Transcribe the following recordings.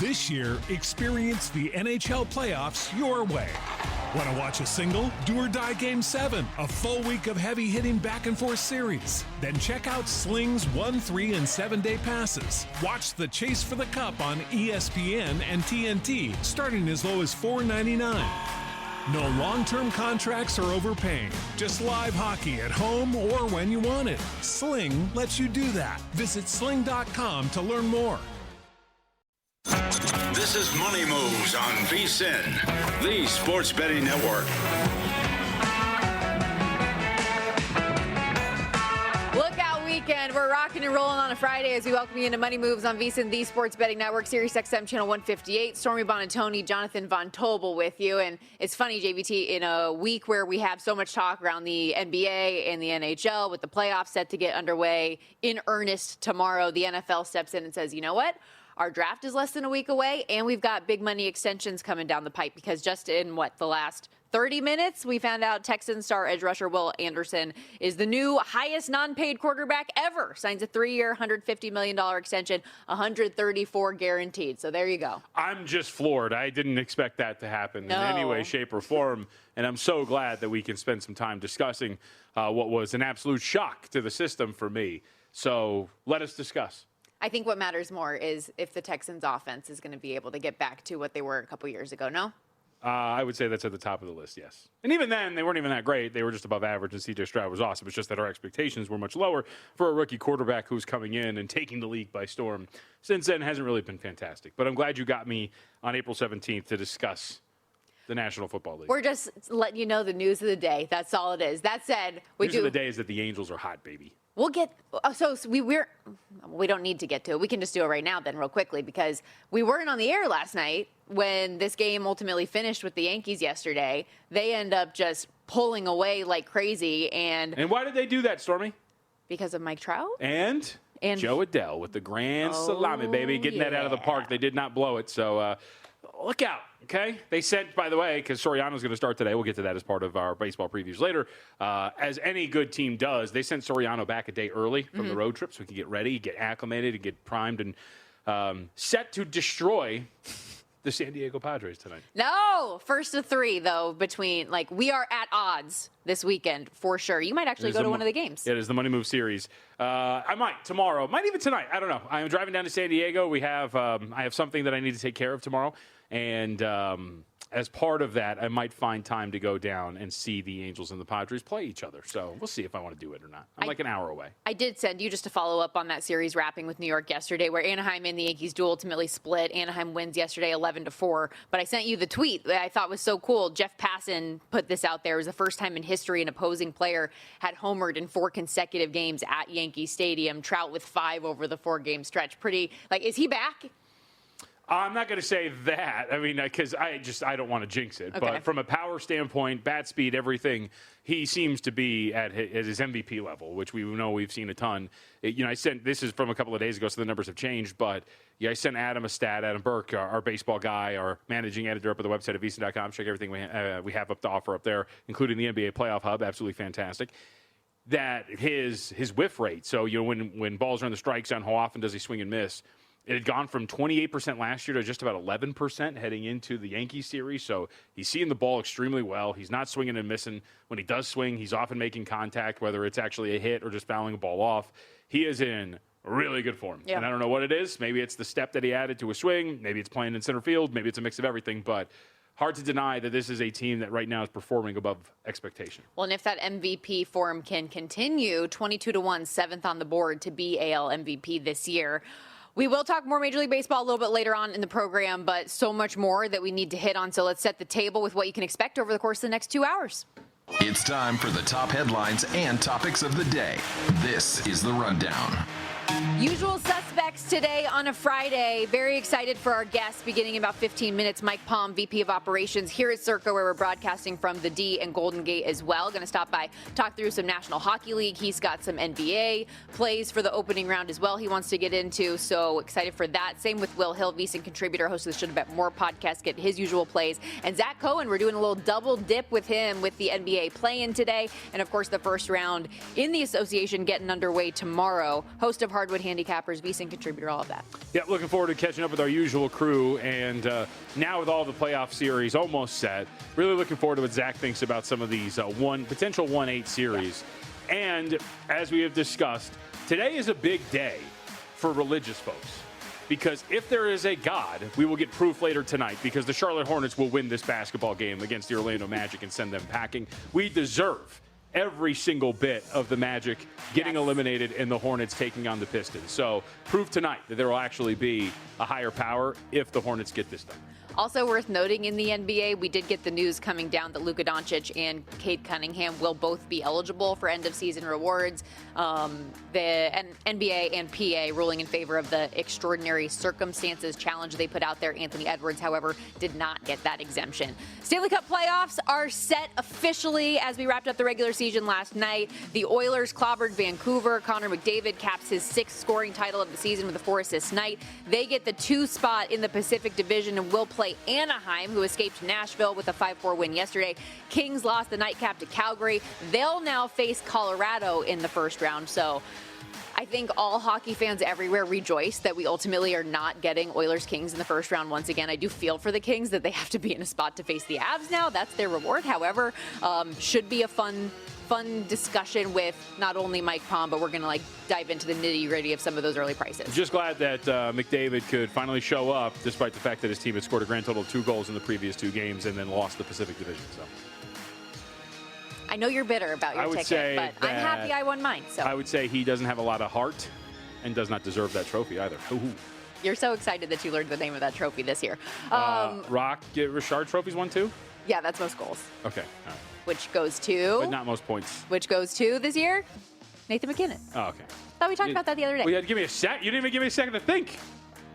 This year, experience the NHL playoffs your way. Want to watch a single? Do or Die Game 7, a full week of heavy-hitting back-and-forth series. Then check out Sling's 1, 3, and 7-day passes. Watch the Chase for the Cup on ESPN and TNT, starting as low as $4.99. No long-term contracts or overpaying. Just live hockey at home or when you want it. Sling lets you do that. Visit sling.com to learn more. This is Money Moves on VSiN, the Sports Betting Network. Lookout weekend. We're rocking and rolling on a Friday as we welcome you into Money Moves on VSiN, the Sports Betting Network, Sirius XM Channel 158. Stormy Buonantony, Jonathan Von Tobel with you. And it's funny, JVT, in a week where we have so much talk around the NBA and the NHL with the playoffs set to get underway in earnest tomorrow, the NFL steps in and says, you know what? Our draft is less than a week away, and we've got big money extensions coming down the pipe because just in, the last 30 minutes, we found out Texans star edge rusher Will Anderson is the new highest non-paid quarterback ever. Signs a 3-year, $150 million extension, 134 guaranteed. So there you go. I'm just floored. I didn't expect that to happen in any way, shape, or form, and I'm so glad that we can spend some time discussing what was an absolute shock to the system for me. So let us discuss. I think what matters more is if the Texans offense is going to be able to get back to what they were a couple years ago, no? I would say that's at the top of the list, yes. And even then, they weren't even that great. They were just above average, and C.J. Stroud was awesome. It's just that our expectations were much lower for a rookie quarterback who's coming in and taking the league by storm. Since then, it hasn't really been fantastic. But I'm glad you got me on April 17th to discuss the National Football League. We're just letting you know the news of the day. That's all it is. That said, news of the day is that the Angels are hot, baby. We'll get we don't need to get to it. We can just do it right now then real quickly because we weren't on the air last night when this game ultimately finished with the Yankees yesterday. They end up just pulling away like crazy. And why did they do that, Stormy? Because of Mike Trout? And Joe Adele with the grand salami, baby, getting that out of the park. They did not blow it. So look out, okay? They sent, by the way, because Soriano's going to start today. We'll get to that as part of our baseball previews later. As any good team does, they sent Soriano back a day early from the road trip so he can get ready, get acclimated, and get primed and set to destroy the San Diego Padres tonight. No, first of 3, though, between, we are at odds this weekend for sure. You might actually go to one of the games. It is the Money Move series. I might tomorrow, might even tonight. I don't know. I am driving down to San Diego. We have I have something that I need to take care of tomorrow, and as part of that, I might find time to go down and see the Angels and the Padres play each other. So we'll see if I want to do it or not. I'm like an hour away. I did send you just to follow up on that series wrapping with New York yesterday where Anaheim and the Yankees do ultimately split. Anaheim wins yesterday 11-4. But I sent you the tweet that I thought was so cool. Jeff Passan put this out there. It was the first time in history an opposing player had homered in 4 consecutive games at Yankee Stadium. Trout with 5 over the 4-game stretch. Pretty, is he back? I'm not going to say that. I mean, because I don't want to jinx it. Okay. But from a power standpoint, bat speed, everything, he seems to be at his MVP level, which we know we've seen a ton. I sent, this is from a couple of days ago, so the numbers have changed. But I sent Adam a stat, Adam Burke, our baseball guy, our managing editor up at the website at VSiN.com. Check everything we have up to offer up there, including the NBA Playoff Hub. Absolutely fantastic. That his whiff rate. So when balls are on the strike zone, how often does he swing and miss? It had gone from 28% last year to just about 11% heading into the Yankees series. So he's seeing the ball extremely well. He's not swinging and missing. When he does swing, he's often making contact, whether it's actually a hit or just fouling a ball off. He is in really good form. Yeah. And I don't know what it is. Maybe it's the step that he added to a swing. Maybe it's playing in center field. Maybe it's a mix of everything. But hard to deny that this is a team that right now is performing above expectation. Well, and if that MVP form can continue, 22-1, 7th on the board to be AL MVP this year. We will talk more Major League Baseball a little bit later on in the program, but so much more that we need to hit on. So let's set the table with what you can expect over the course of the next 2 hours. It's time for the top headlines and topics of the day. This is The Rundown. Usual suspects today on a Friday. Very excited for our guest beginning in about 15 minutes. Mike Palm, VP of Operations here at Circa, where we're broadcasting from the D and Golden Gate as well. Going to stop by, talk through some National Hockey League. He's got some NBA plays for the opening round as well he wants to get into. So excited for that. Same with Will Hill, VSiN contributor, host of the Should Have Bet More podcast, get his usual plays. And Zach Cohen, we're doing a little double dip with him with the NBA play-in today. And, of course, the first round in the association getting underway tomorrow. Host of Hardwood Handicappers, VSiN contributor contributor, all of that. Yeah, looking forward to catching up with our usual crew. And now with all the playoff series almost set, really looking forward to what Zach thinks about some of these potential 1-8 series. Yeah. And as we have discussed, today is a big day for religious folks. Because if there is a God, we will get proof later tonight because the Charlotte Hornets will win this basketball game against the Orlando Magic and send them packing. We deserve every single bit of the Magic getting eliminated and the Hornets taking on the Pistons. So proof tonight that there will actually be a higher power if the Hornets get this done. Also worth noting in the NBA, we did get the news coming down that Luka Doncic and Cade Cunningham will both be eligible for end-of-season rewards. The NBA and PA ruling in favor of the extraordinary circumstances challenge they put out there. Anthony Edwards, however, did not get that exemption. Stanley Cup playoffs are set officially as we wrapped up the regular season last night. The Oilers clobbered Vancouver. Connor McDavid caps his 6th scoring title of the season with a 4-assist night. They get the 2 spot in the Pacific Division and will play Anaheim, who escaped Nashville with a 5-4 win yesterday. Kings lost the nightcap to Calgary. They'll now face Colorado in the first round. So I think all hockey fans everywhere rejoice that we ultimately are not getting Oilers-Kings in the first round once again. I do feel for the Kings that they have to be in a spot to face the Avs now. That's their reward. However, should be a fun discussion with not only Mike Palm, but we're going to dive into the nitty-gritty of some of those early prices. Just glad that McDavid could finally show up, despite the fact that his team had scored a grand total of 2 goals in the previous 2 games and then lost the Pacific Division. So I know you're bitter about your ticket, but I'm happy I won mine. So I would say he doesn't have a lot of heart and does not deserve that trophy either. Ooh. You're so excited that you learned the name of that trophy this year. Richard trophies won too? Yeah, that's most goals. Okay. All right. Which goes to? But not most points. Which goes to this year? Nathan McKinnon. Oh, okay. Thought we talked about that the other day. Well, you had to give me a sec. You didn't even give me a second to think.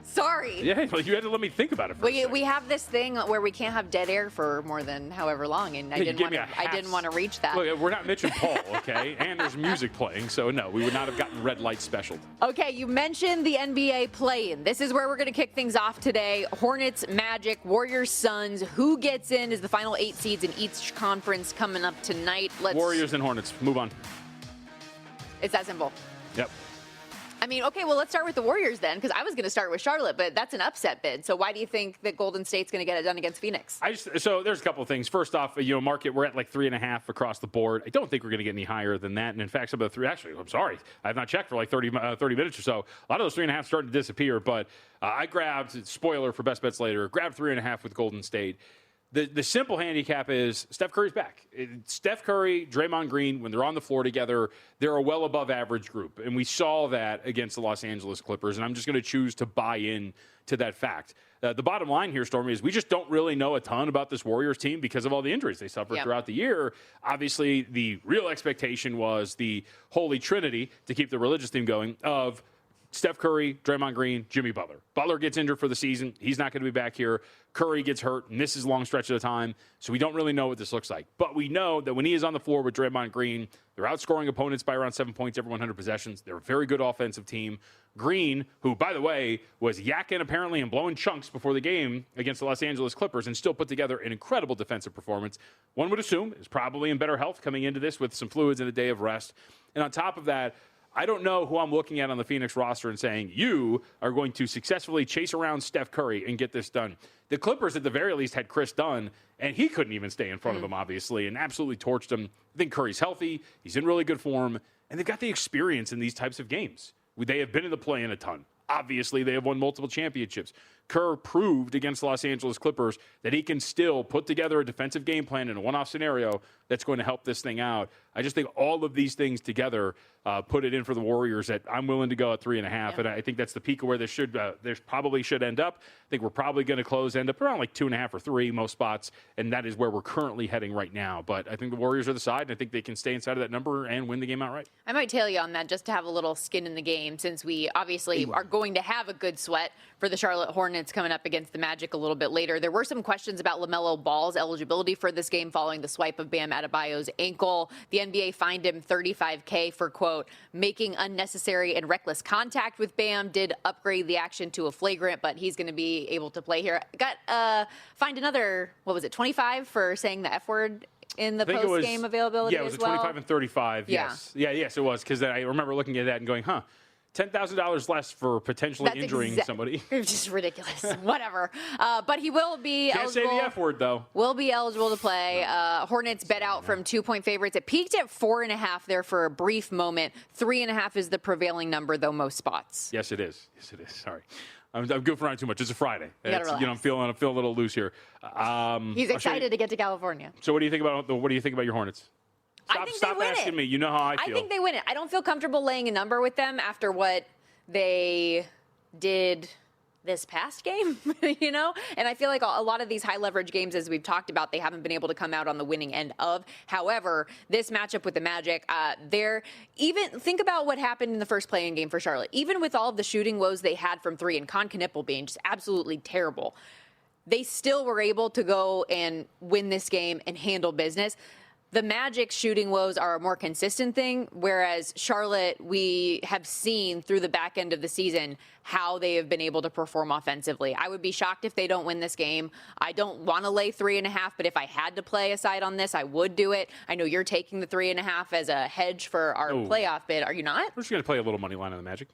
Sorry. Yeah, well, you had to let me think about it for a second. We have this thing where we can't have dead air for more than however long, and I didn't want to reach that. Look, we're not Mitch and Paul, okay? And there's music playing, so no, we would not have gotten red light special. Okay, you mentioned the NBA play-in. This is where we're going to kick things off today. Hornets, Magic, Warriors, Suns. Who gets in is the final 8 seeds in each conference coming up tonight. Warriors and Hornets. Move on. It's that simple. Yep. I mean, okay, well, let's start with the Warriors then, because I was going to start with Charlotte, but that's an upset bid. So why do you think that Golden State's going to get it done against Phoenix? So there's a couple of things. First off, market, we're at 3.5 across the board. I don't think we're going to get any higher than that. And in fact, some of the 3, actually, I'm sorry, I have not checked for 30 minutes or so. A lot of those 3.5 starting to disappear, but I grabbed, spoiler for Best Bets Later, grabbed 3.5 with Golden State. The simple handicap is Steph Curry's back. Steph Curry, Draymond Green, when they're on the floor together, they're a well above average group. And we saw that against the Los Angeles Clippers. And I'm just going to choose to buy in to that fact. The bottom line here, Stormy, is we just don't really know a ton about this Warriors team because of all the injuries they suffered throughout the year. Obviously, the real expectation was the holy trinity, to keep the religious theme going, of Steph Curry, Draymond Green, Jimmy Butler. Butler gets injured for the season. He's not going to be back here. Curry gets hurt, misses a long stretch at a time. So we don't really know what this looks like. But we know that when he is on the floor with Draymond Green, they're outscoring opponents by around 7 points every 100 possessions. They're a very good offensive team. Green, who, by the way, was yakking apparently and blowing chunks before the game against the Los Angeles Clippers and still put together an incredible defensive performance. One would assume is probably in better health coming into this with some fluids and a day of rest. And on top of that, I don't know who I'm looking at on the Phoenix roster and saying, you are going to successfully chase around Steph Curry and get this done. The Clippers, at the very least, had Chris Dunn, and he couldn't even stay in front of them, obviously, and absolutely torched him. I think Curry's healthy. He's in really good form, and they've got the experience in these types of games. They have been in the play-in a ton. Obviously, they have won multiple championships. Kerr proved against the Los Angeles Clippers that he can still put together a defensive game plan in a one-off scenario that's going to help this thing out. I just think all of these things together put it in for the Warriors that I'm willing to go at 3.5, and I think that's the peak of where this probably should end up. I think we're probably going to end up around 2.5 or 3 most spots, and that is where we're currently heading right now. But I think the Warriors are the side, and I think they can stay inside of that number and win the game outright. I might tail you on that just to have a little skin in the game, since we obviously are going to have a good sweat for the Charlotte Hornets coming up against the Magic a little bit later. There were some questions about LaMelo Ball's eligibility for this game following the swipe of Bam Adebayo's ankle. The NBA fined him $35K for, quote, making unnecessary and reckless contact with Bam. Did upgrade the action to a flagrant, but he's going to be able to play here. Got fined another, 25 for saying the F word in the post-game availability as well? Yeah, it was 25 and 35, yes. Yes, it was, because I remember looking at that and going, $10,000 less for potentially injuring somebody. It's just ridiculous. Whatever. But he will be Can't eligible. say the F word, though. Will be eligible to play. Hornets bet out from 2-point favorites. It peaked at 4.5 there for a brief moment. 3.5 is the prevailing number, though, most spots. Yes, it is. Sorry. I'm goofing around too much. It's a Friday. I'm feeling a little loose here. He's excited to get to California. So what do you think about your Hornets? Stop asking me. You know how I feel. I think they win it. I don't feel comfortable laying a number with them after what they did this past game, you know? And I feel like a lot of these high leverage games, as we've talked about, they haven't been able to come out on the winning end of. However, this matchup with the Magic, think about what happened in the first play-in game for Charlotte. Even with all of the shooting woes they had from three and Con Knippel being just absolutely terrible, they still were able to go and win this game and handle business. The Magic shooting woes are a more consistent thing, whereas Charlotte, we have seen through the back end of the season how they have been able to perform offensively. I would be shocked if they don't win this game. I don't want to lay 3.5, but if I had to play a side on this, I would do it. I know you're taking the 3.5 as a hedge for our playoff bid. Are you not? We're just going to play a little money line on the Magic.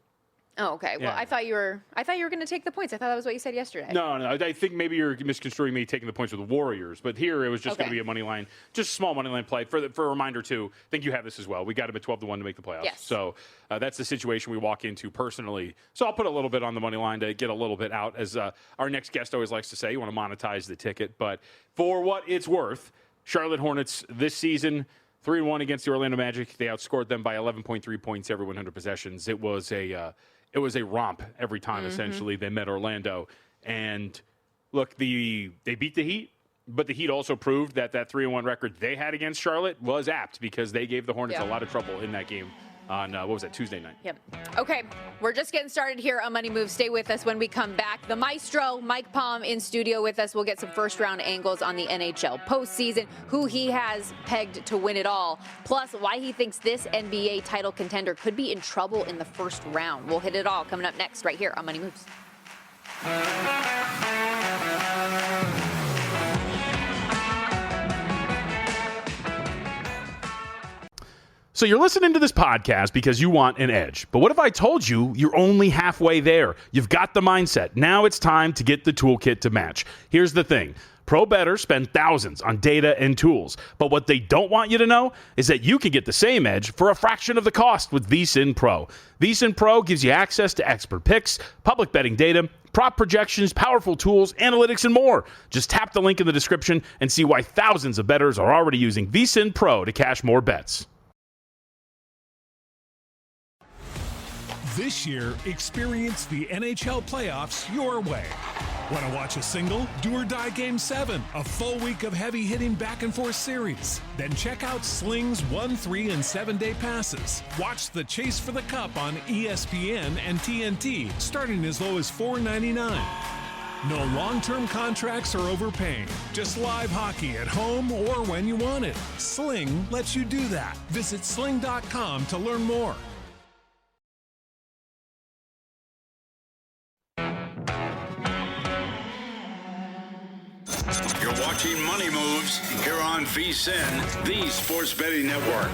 Oh, okay. Well, I thought you were going to take the points. I thought that was what you said yesterday. No. I think maybe you're misconstruing me taking the points with the Warriors, but here it was just going to be a money line, just a small money line play. For a reminder too, I think you have this as well. We got him at 12-1 to make the playoffs. Yes. So that's the situation we walk into personally. So I'll put a little bit on the money line to get a little bit out, as our next guest always likes to say. You want to monetize the ticket, but for what it's worth, Charlotte Hornets this season 3-1 against the Orlando Magic. They outscored them by 11.3 points every 100 possessions. It was a romp every time, essentially, they met Orlando. And, look, they beat the Heat, but the Heat also proved that 3-1 record they had against Charlotte was apt because they gave the Hornets a lot of trouble in that game on, Tuesday night. Yep. Okay, we're just getting started here on Money Moves. Stay with us when we come back. The maestro, Mike Palm, in studio with us. We'll get some first-round angles on the NHL postseason, who he has pegged to win it all, plus why he thinks this NBA title contender could be in trouble in the first round. We'll hit it all coming up next right here on Money Moves. So you're listening to this podcast because you want an edge. But what if I told you you're only halfway there? You've got the mindset. Now it's time to get the toolkit to match. Here's the thing. Pro bettors spend thousands on data and tools. But what they don't want you to know is that you can get the same edge for a fraction of the cost with VSiN Pro. VSiN Pro gives you access to expert picks, public betting data, prop projections, powerful tools, analytics, and more. Just tap the link in the description and see why thousands of bettors are already using VSiN Pro to cash more bets. This year, experience the NHL playoffs your way. Want to watch a single, do or die Game 7, a full week of heavy-hitting back-and-forth series? Then check out Sling's 1, 3, and 7-day passes. Watch the Chase for the Cup on ESPN and TNT, starting as low as $4.99. No long-term contracts or overpaying. Just live hockey at home or when you want it. Sling lets you do that. Visit sling.com to learn more. You're watching Money Moves here on VSiN, the Sports Betting Network.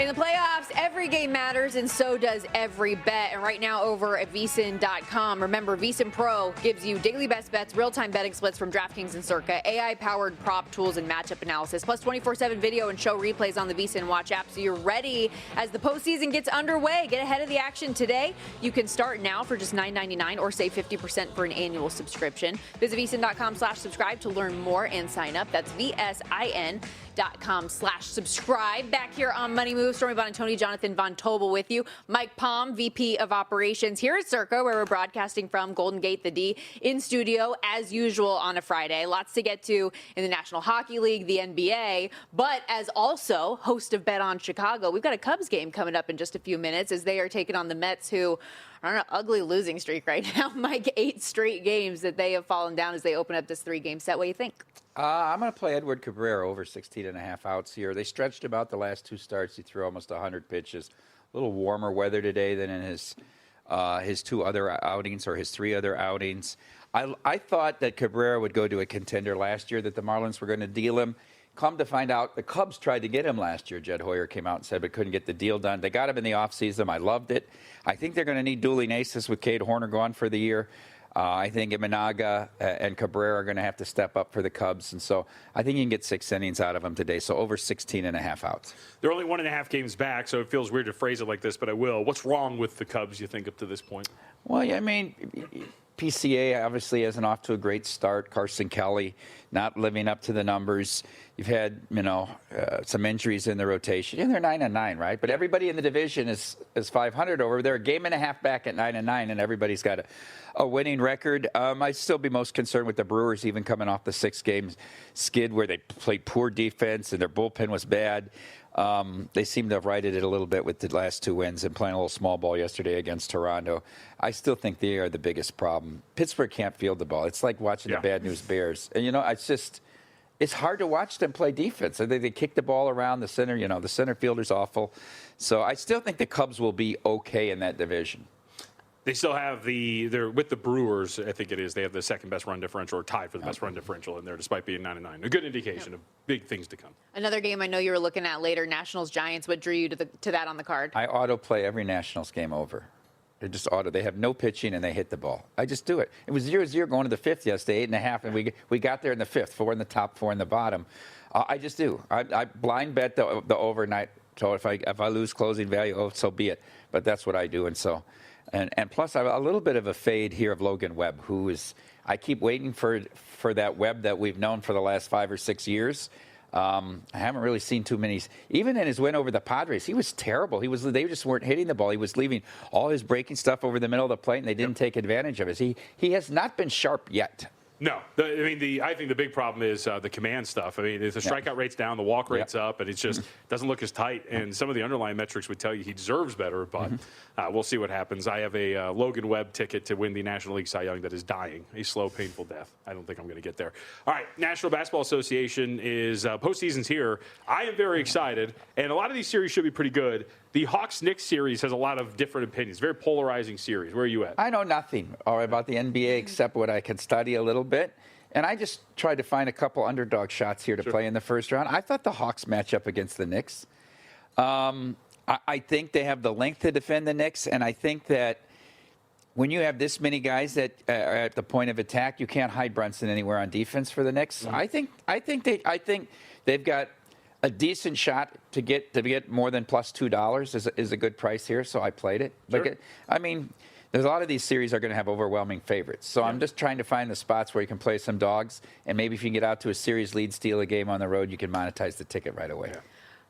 In the playoffs, every game matters, and so does every bet. And right now over at VSiN.com, remember, VSiN Pro gives you daily best bets, real-time betting splits from DraftKings and Circa, AI-powered prop tools and matchup analysis, plus 24/7 video and show replays on the VSiN Watch app, so you're ready as the postseason gets underway. Get ahead of the action today. You can start now for just $9.99 or save 50% for an annual subscription. Visit VSiN.com/subscribe to learn more and sign up. That's VSIN.com/subscribe. Back here on Money Moves, Stormy Buonantony, Jonathan Von Tobel with you. Mike Palm, VP of Operations here at Circa, where we're broadcasting from Golden Gate, the D, in studio as usual on a Friday. Lots to get to in the National Hockey League, the NBA, but as also host of Bet on Chicago, we've got a Cubs game coming up in just a few minutes as they are taking on the Mets, who are on an ugly losing streak right now. Mike, 8 straight games that they have fallen down as they open up this 3-game set. What do you think? I'm going to play Edward Cabrera over 16.5 outs here. They stretched him out the last 2 starts. He threw almost 100 pitches. A little warmer weather today than in his 2 other outings or his 3 other outings. I thought that Cabrera would go to a contender last year, that the Marlins were going to deal him. come to find out, the Cubs tried to get him last year. Jed Hoyer came out and said, but couldn't get the deal done. They got him in the offseason. I loved it. I think they're going to need Dooley Nasis with Cade Horner gone for the year. I think Imanaga and Cabrera are going to have to step up for the Cubs. And so I think you can get 6 innings out of them today. So over 16.5 outs. They're only 1.5 games back, so it feels weird to phrase it like this, but I will. What's wrong with the Cubs, you think, up to this point? Well, yeah, I mean, PCA obviously isn't off to a great start. Carson Kelly not living up to the numbers. You've had, some injuries in the rotation. And they're 9-9, right? But everybody in the division is 500 over. They're a game and a half back at 9-9, and everybody's got a winning record. I'd still be most concerned with the Brewers, even coming off the 6-game skid where they played poor defense and their bullpen was bad. They seem to have righted it a little bit with the last 2 wins and playing a little small ball yesterday against Toronto. I still think they are the biggest problem. Pittsburgh can't field the ball. It's like watching the Bad News Bears. And, it's hard to watch them play defense. They kick the ball around the center. The center fielder's awful. So I still think the Cubs will be okay in that division. They still have they're with the Brewers, I think it is. They have the second best run differential or tied for the best run differential in there despite being 9-9. A good indication of big things to come. Another game I know you were looking at later, Nationals-Giants. What drew you to that on the card? I autoplay every Nationals game over. They just auto. They have no pitching and they hit the ball. I just do it. It was 0-0 going to the 5th yesterday, 8.5, and we got there in the 5th, 4 in the top, 4 in the bottom. I just do. I blind bet the overnight. So if I lose closing value, so be it. But that's what I do, and so. And plus, I have a little bit of a fade here of Logan Webb, who is. I keep waiting for that Webb that we've known for the last 5 or 6 years. I haven't really seen too many. Even in his win over the Padres, he was terrible. They just weren't hitting the ball. He was leaving all his breaking stuff over the middle of the plate, and they didn't take advantage of it. He has not been sharp yet. No, I think the big problem is the command stuff. I mean, the strikeout rate's down, the walk rate's up, and it just doesn't look as tight. And some of the underlying metrics would tell you he deserves better, but we'll see what happens. I have a Logan Webb ticket to win the National League Cy Young that is dying, a slow, painful death. I don't think I'm going to get there. All right, National Basketball Association is postseason's here. I am very excited, and a lot of these series should be pretty good. The Hawks-Knicks series has a lot of different opinions. Very polarizing series. Where are you at? I know nothing about the NBA except what I can study a little bit. And I just tried to find a couple underdog shots here to play in the first round. I thought the Hawks match up against the Knicks. I think they have the length to defend the Knicks. And I think that when you have this many guys that are at the point of attack, you can't hide Brunson anywhere on defense for the Knicks. I think they've got a decent shot to get more than plus $2 is a good price here, so I played it. Sure. But there's a lot of these series are going to have overwhelming favorites. So I'm just trying to find the spots where you can play some dogs, and maybe if you can get out to a series lead, steal a game on the road, you can monetize the ticket right away.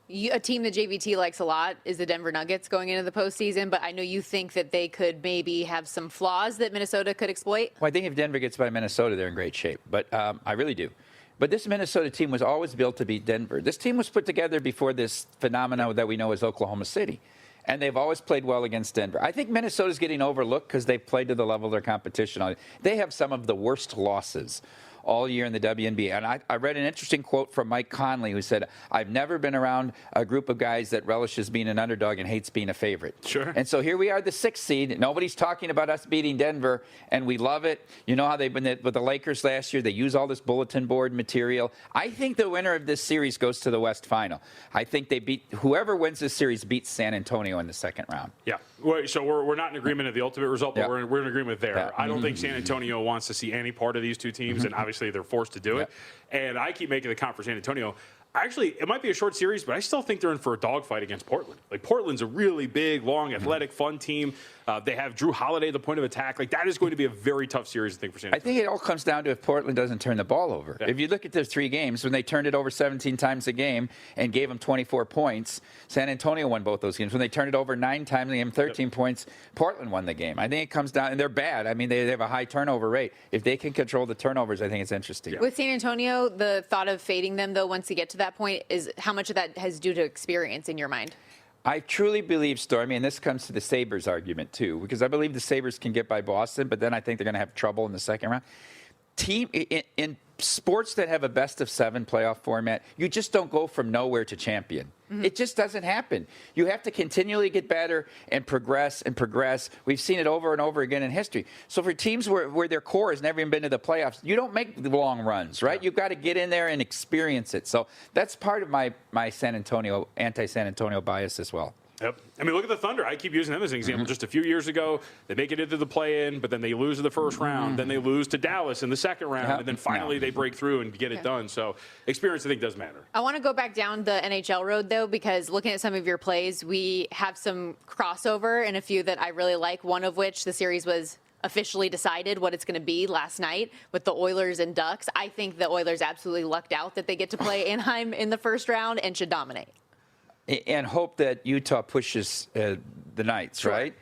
A team that JVT likes a lot is the Denver Nuggets going into the postseason, but I know you think that they could maybe have some flaws that Minnesota could exploit. Well, I think if Denver gets by Minnesota, they're in great shape. But I really do. But this Minnesota team was always built to beat Denver. This team was put together before this phenomenon that we know as Oklahoma City. And they've always played well against Denver. I think Minnesota's getting overlooked because they've played to the level of their competition. They have some of the worst losses all year in the WNBA. And I read an interesting quote from Mike Conley who said, I've never been around a group of guys that relishes being an underdog and hates being a favorite. Sure. And so here we are, the 6th seed. Nobody's talking about us beating Denver, and we love it. You know how they've been with the Lakers last year. They use all this bulletin board material. I think the winner of this series goes to the West Final. I think whoever wins this series beats San Antonio in the second round. Yeah. So we're not in agreement of the ultimate result, but we're in agreement there. Yeah. I don't think San Antonio wants to see any part of these two teams, and obviously they're forced to do it. And I keep making the comment for San Antonio. Actually, it might be a short series, but I still think they're in for a dogfight against Portland. Like, Portland's a really big, long, athletic, fun team. They have Drew Holiday at the point of attack. Like, that is going to be a very tough series, I think, for San Antonio. I think it all comes down to if Portland doesn't turn the ball over. Yeah. If you look at their 3 games, when they turned it over 17 times a game and gave them 24 points, San Antonio won both those games. When they turned it over 9 times and gave them 13 points, Portland won the game. I think it comes down, and they're bad. I mean, they have a high turnover rate. If they can control the turnovers, I think it's interesting. Yeah. With San Antonio, the thought of fading them, though, once you get to that point, is how much of that has due to experience in your mind? I truly believe, Stormy, and this comes to the Sabres argument, too, because I believe the Sabres can get by Boston, but then I think they're going to have trouble in the second round. in sports that have a best of 7 playoff format, you just don't go from nowhere to champion. It just doesn't happen. You have to continually get better and progress and progress. We've seen it over and over again in history. So for teams where their core has never even been to the playoffs, you don't make the long runs, right? You've got to get in there and experience it. So that's part of my anti-San Antonio bias as well. Yep. I mean, look at the Thunder. I keep using them as an example. Just a few years ago, they make it into the play-in, but then they lose in the first round. Then they lose to Dallas in the second round, and then finally they break through and get it done. So experience, I think, does matter. I want to go back down the NHL road, though, because looking at some of your plays, we have some crossover and a few that I really like, one of which the series was officially decided what it's going to be last night with the Oilers and Ducks. I think the Oilers absolutely lucked out that they get to play Anaheim in the first round and should dominate. And hope that Utah pushes the Knights, right?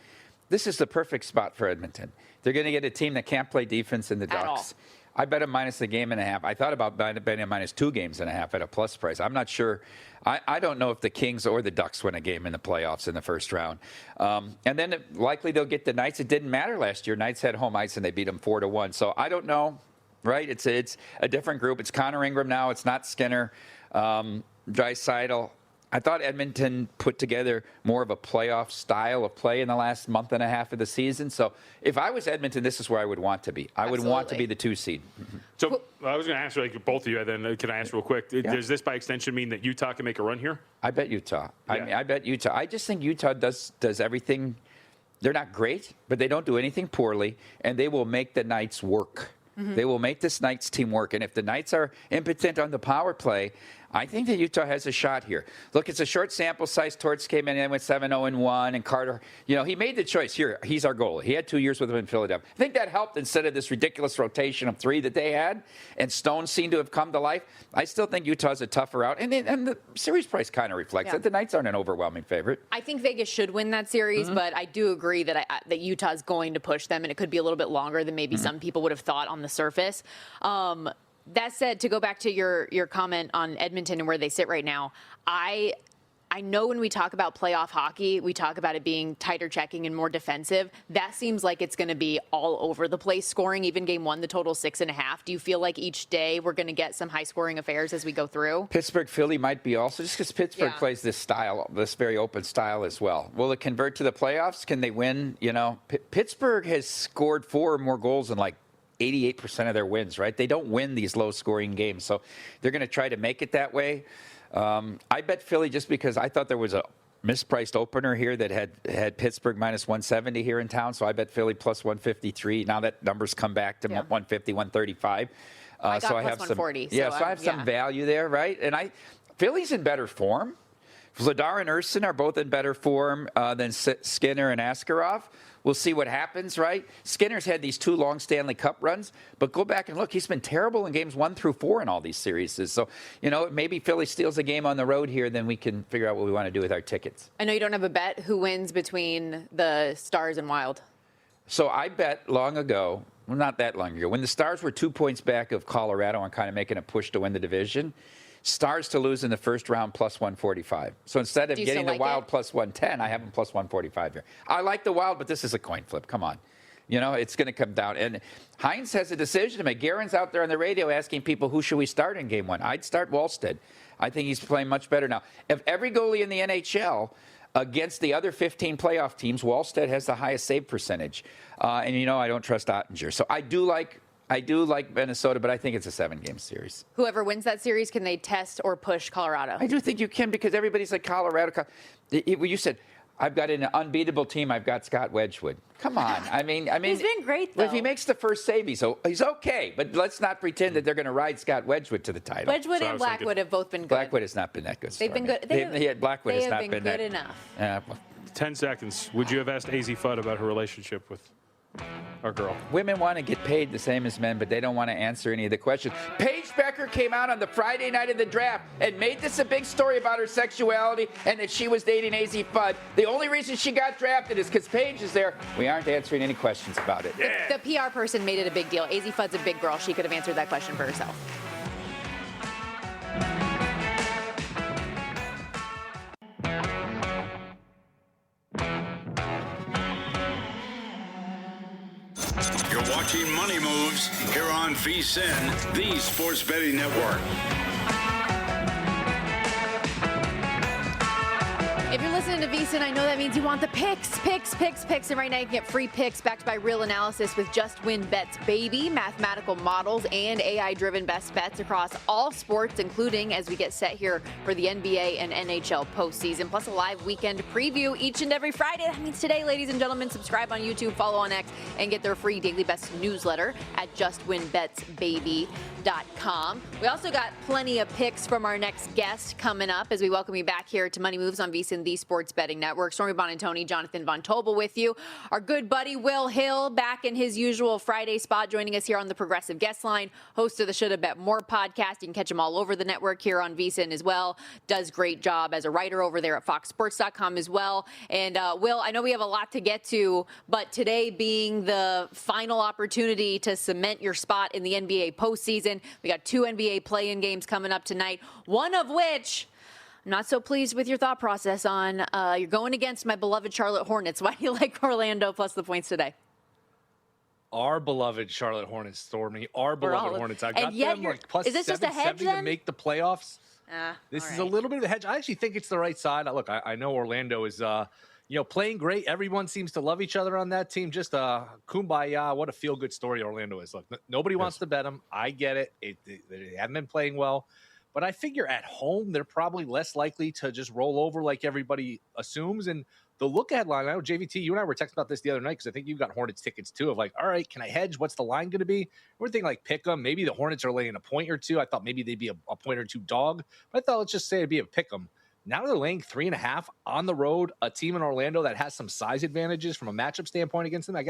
This is the perfect spot for Edmonton. They're going to get a team that can't play defense in the Ducks. I bet them minus a game and a half. I thought about betting them minus 2 games and a half at a plus price. I'm not sure. I don't know if the Kings or the Ducks win a game in the playoffs in the first round. And then likely they'll get the Knights. It didn't matter last year. Knights had home ice and they beat them 4-1. So I don't know, right? It's a different group. It's Connor Ingram now. It's not Skinner. Draisaitl. I thought Edmonton put together more of a playoff style of play in the last month and a half of the season. So if I was Edmonton, this is where I would want to be. I would want to be the 2 seed. So I was going to ask both of you, then can I ask real quick? Does this by extension mean that Utah can make a run here? I bet Utah. Yeah. I bet Utah. I just think Utah does everything. They're not great, but they don't do anything poorly, and they will make the Knights work. They will make this Knights team work. And if the Knights are impotent on the power play, I think that Utah has a shot here. Look, it's a short sample size. Torts came in and went 7-0-1, and Carter, he made the choice. Here, he's our goalie. He had 2 years with him in Philadelphia. I think that helped instead of this ridiculous rotation of 3 that they had, and Stone seemed to have come to life. I still think Utah's a tougher out, and the series price kind of reflects that. The Knights aren't an overwhelming favorite. I think Vegas should win that series, but I do agree that that Utah's going to push them, and it could be a little bit longer than maybe some people would have thought on the surface. That said, to go back to your comment on Edmonton and where they sit right now, I know when we talk about playoff hockey, we talk about it being tighter checking and more defensive. That seems like it's going to be all over the place scoring. Even game 1, the total 6.5. Do you feel like each day we're going to get some high scoring affairs as we go through? Pittsburgh, Philly might be also, just because Pittsburgh plays this style, this very open style as well. Will it convert to the playoffs? Can they win? Pittsburgh has scored 4 or more goals in 88% of their wins, right? They don't win these low-scoring games, so they're going to try to make it that way. I bet Philly just because I thought there was a mispriced opener here that had Pittsburgh minus 170 here in town, so I bet Philly plus 153. Now that number's come back to 150, 135. I got so I plus have 140. so I have some value there, right? And Philly's in better form. Vladar and Urson are both in better form than Skinner and Askarov. We'll see what happens, right? Skinner's had these 2 long Stanley Cup runs, but go back and look. He's been terrible in games 1 through 4 in all these series. So, maybe Philly steals a game on the road here, then we can figure out what we want to do with our tickets. I know you don't have a bet. Who wins between the Stars and Wild? So I bet long ago, well, not that long ago, when the Stars were 2 points back of Colorado and kind of making a push to win the division, Stars to lose in the first round plus 145. So instead of getting the Wild plus 110, I have them plus 145 here. I like the Wild, but this is a coin flip. Come on. It's going to come down. And Hines has a decision to make. Guerin's out there on the radio asking people, who should we start in game 1? I'd start Wallstead. I think he's playing much better now. If every goalie in the NHL against the other 15 playoff teams, Wallstead has the highest save percentage. And I don't trust Ottinger. So I do like Minnesota, but I think it's a 7-game series. Whoever wins that series, can they test or push Colorado? I do think you can because everybody's like Colorado. You said, I've got an unbeatable team. I've got Scott Wedgwood. Come on. I mean, he's been great, though. If he makes the first save, he's okay. But let's not pretend that they're going to ride Scott Wedgwood to the title. Wedgwood and Blackwood have both been good. Blackwood has not been that good. They've been good. Blackwood has not been good enough. 10 seconds. Would you have asked AZ Fudd about her relationship with our girl? Women want to get paid the same as men, but they don't want to answer any of the questions. Paige Becker came out on the Friday night of the draft and made this a big story about her sexuality and that she was dating AZ Fudd. The only reason she got drafted is because Paige is there. We aren't answering any questions about it. The PR person made it a big deal. AZ Fudd's a big girl. She could have answered that question for herself. You're watching Money Moves here on VSiN, the Sports Betting Network. If you're listening to VSiN, I know that means you want the picks. And right now you can get free picks backed by real analysis with Just Win Bets, baby, mathematical models, and AI-driven best bets across all sports, including as we get set here for the NBA and NHL postseason, plus a live weekend preview each and every Friday. That means today, ladies and gentlemen, subscribe on YouTube, follow on X, and get their free daily best newsletter at justwinbetsbaby.com. We also got plenty of picks from our next guest coming up as we welcome you back here to Money Moves on VSiN, the Sports Betting Network. Stormy Buonantony, Jonathan Von Tobel with you. Our good buddy Will Hill back in his usual Friday spot, joining us here on the Progressive Guest Line, host of the Shoulda Bet More podcast. You can catch him all over the network here on VSiN as well. Does great job as a writer over there at foxsports.com as well. And Will, I know we have a lot to get to, but today being the final opportunity to cement your spot in the NBA postseason, we got 2 NBA play-in games coming up tonight, one of which I'm not so pleased with your thought process on. You're going against my beloved Charlotte Hornets. Why do you like Orlando plus the points today? Our beloved Charlotte Hornets, Stormy. Our beloved Hornets. I got them like plus is this just a hedge, 770 then? to make the playoffs. This is a little bit of a hedge. I actually think it's the right side. Look, I know Orlando is playing great. Everyone seems to love each other on that team. Just kumbaya. What a feel-good story Orlando is. Look, nobody wants to bet them. I get it. They haven't been playing well. But I figure at home, they're probably less likely to just roll over like everybody assumes. And the look-ahead line, I know, JVT, you and I were texting about this the other night because I think you got Hornets tickets too of like, all right, can I hedge? What's the line going to be? We're thinking like pick 'em. Maybe the Hornets are laying a point or two. I thought maybe they'd be a point or two dog. But I thought let's just say it'd be a pick 'em. Now they're laying 3.5 on the road, a team in Orlando that has some size advantages from a matchup standpoint against them.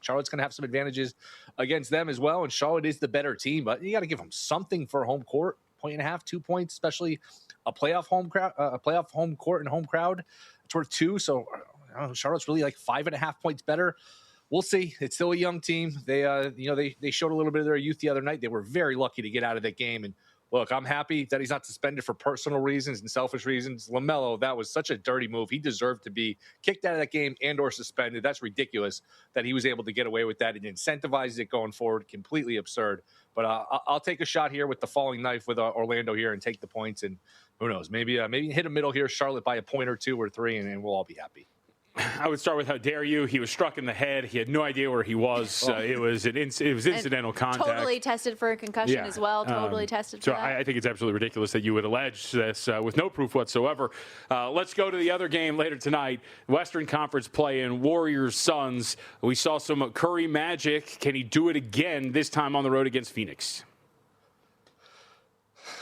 Charlotte's going to have some advantages against them as well, and Charlotte is the better team, but you got to give them something for home court. 1.5, 2 points, especially a playoff home crowd, a playoff home court and home crowd. It's worth 2. So Charlotte's really like 5.5 points better. We'll see. It's still a young team. They showed a little bit of their youth the other night. They were very lucky to get out of that game. And look, I'm happy that he's not suspended for personal reasons and selfish reasons. LaMelo, that was such a dirty move. He deserved to be kicked out of that game and or suspended. That's ridiculous that he was able to get away with that. It incentivizes it going forward. Completely absurd. But I'll take a shot here with the falling knife with Orlando here and take the points. And who knows, maybe hit a middle here, Charlotte by a point or 2 or 3, and we'll all be happy. I would start with how dare you. He was struck in the head. He had no idea where he was. It was incidental contact. Totally tested for a concussion as well. Totally tested for that. I think it's absolutely ridiculous that you would allege this with no proof whatsoever. Let's go to the other game later tonight. Western Conference play-in, Warriors-Suns. We saw some Curry magic. Can he do it again, this time on the road against Phoenix?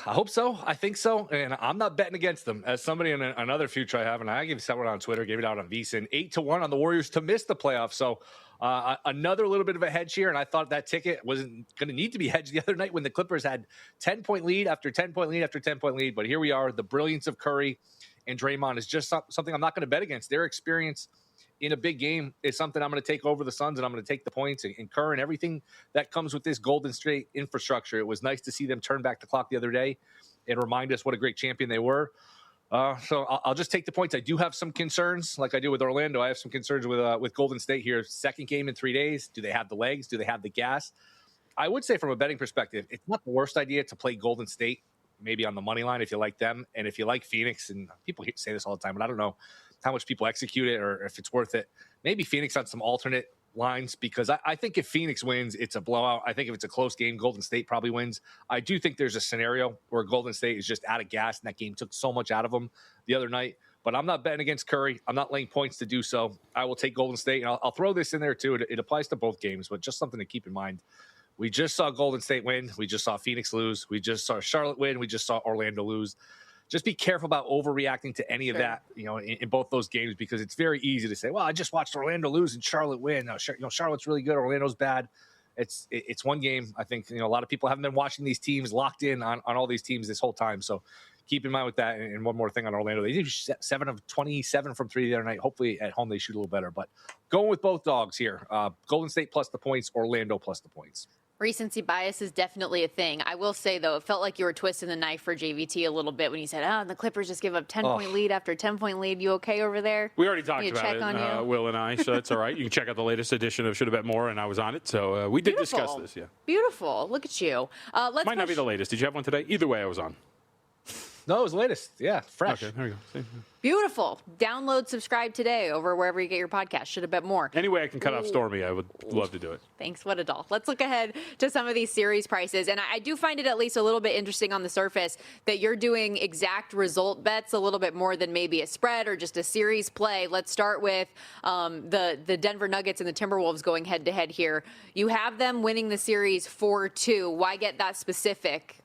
I hope so. I think so. And I'm not betting against them. As somebody in another future I have, and I gave someone on Twitter, gave it out on VSiN, 8-1 on the Warriors to miss the playoffs. So another little bit of a hedge here. And I thought that ticket wasn't going to need to be hedged the other night when the Clippers had 10-point lead after 10-point lead after 10-point lead. But here we are. The brilliance of Curry and Draymond is just something I'm not going to bet against. Their experience in a big game is something I'm going to take over the Suns, and I'm going to take the points and Kerr and everything that comes with this Golden State infrastructure. It was nice to see them turn back the clock the other day and remind us what a great champion they were. So I'll just take the points. I do have some concerns, like I do with Orlando. I have some concerns with Golden State here. Second game in 3 days. Do they have the legs? Do they have the gas? I would say from a betting perspective, it's not the worst idea to play Golden State, maybe on the money line if you like them. And if you like Phoenix, and people say this all the time, but I don't know how much people execute it or if it's worth it. Maybe Phoenix on some alternate lines, because I think if Phoenix wins, it's a blowout. I think if it's a close game, Golden State probably wins. I do think there's a scenario where Golden State is just out of gas, and that game took so much out of them the other night. But I'm not betting against Curry. I'm not laying points to do so. I will take Golden State, and I'll throw this in there too. It applies to both games, but just something to keep in mind. We just saw Golden State win. We just saw Phoenix lose. We just saw Charlotte win. We just saw Orlando lose. Just be careful about overreacting to any of that, in both those games, because it's very easy to say, well, I just watched Orlando lose and Charlotte win. No, Charlotte's really good. Orlando's bad. It's one game. I think, a lot of people haven't been watching these teams locked in on all these teams this whole time. So keep in mind with that. And one more thing on Orlando. They did 7 of 27 from 3 the other night. Hopefully at home they shoot a little better. But going with both dogs here, Golden State plus the points, Orlando plus the points. Recency bias is definitely a thing. I will say, though, it felt like you were twisting the knife for JVT a little bit when you said, and the Clippers just give up 10-point lead after 10-point lead. You okay over there? We already talked about it, Will and I, so that's all right. You can check out the latest edition of Should Have Bet More, and I was on it, so we did discuss this, yeah. Beautiful. Look at you. Might not be the latest. Did you have one today? Either way, I was on. No, it was the latest. Yeah, fresh. Okay, there we go. See? Beautiful. Download, subscribe today over wherever you get your podcast. Should have bet more. Any way I can cut off Stormy, I would love to do it. Thanks. What a doll. Let's look ahead to some of these series prices. And I do find it at least a little bit interesting on the surface that you're doing exact result bets a little bit more than maybe a spread or just a series play. Let's start with the Denver Nuggets and the Timberwolves going head to head here. You have them winning the series 4-2. Why get that specific?